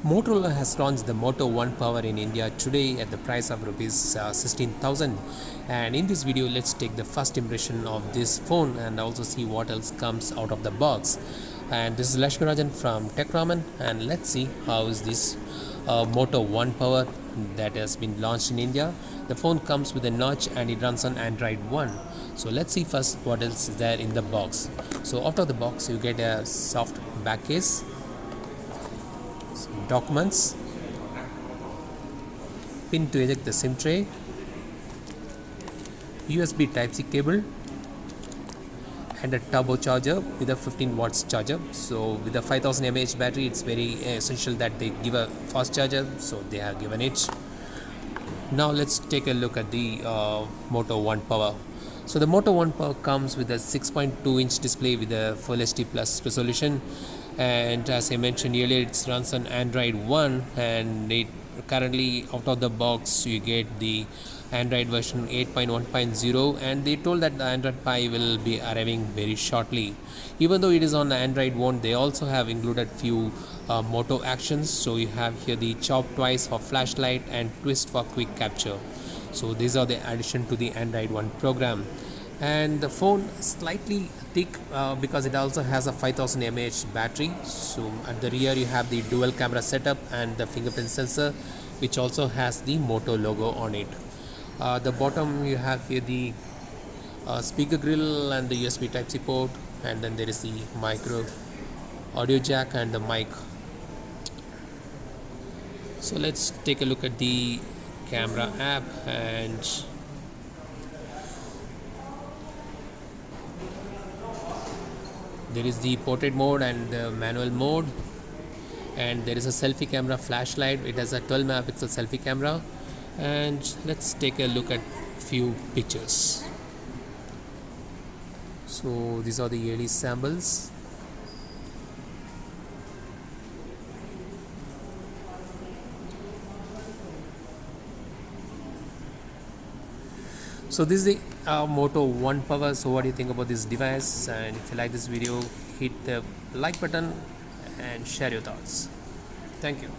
Motorola has launched the Moto One Power in India today at the price of rupees 16,000, and in this video let's take the first impression of this phone and also see what else comes out of the box. And this is Lakshmi Rajan from Tech Raman, and let's see how is this Moto One Power that has been launched in India. The phone comes with a notch and it runs on Android 1. So let's see first what else is there in the box. So out of the box you get a soft back case, documents, pin to eject the SIM tray, USB Type-C cable, and a turbo charger with a 15 watts charger. So with a 5000 mAh battery, it's very essential that they give a fast charger, so they have given it. Now let's take a look at the Moto One Power. So the Moto One Power comes with a 6.2-inch display with a Full HD Plus resolution, and as I mentioned earlier, it runs on Android 1, and it currently out of the box you get the Android version 8.1.0, and they told that the Android Pie will be arriving very shortly. Even though it is on the Android 1, they also have included few Moto Actions. So you have here the chop twice for flashlight and twist for quick capture. So these are the addition to the Android 1 program. And the phone slightly thick because it also has a 5000 mAh battery. So at the rear you have the dual camera setup and the fingerprint sensor, which also has the Moto logo on it. The bottom you have here the speaker grill and the USB Type-C port, and then there is the micro audio jack and the mic. So let's take a look at the camera app, and there is the portrait mode and the manual mode, and there is a selfie camera flashlight. It has a 12 megapixel selfie camera, and let's take a look at few pictures. So these are the early samples. So this is the Moto One Power. So what do you think about this device? And if you like this video, hit the like button and share your thoughts. Thank you.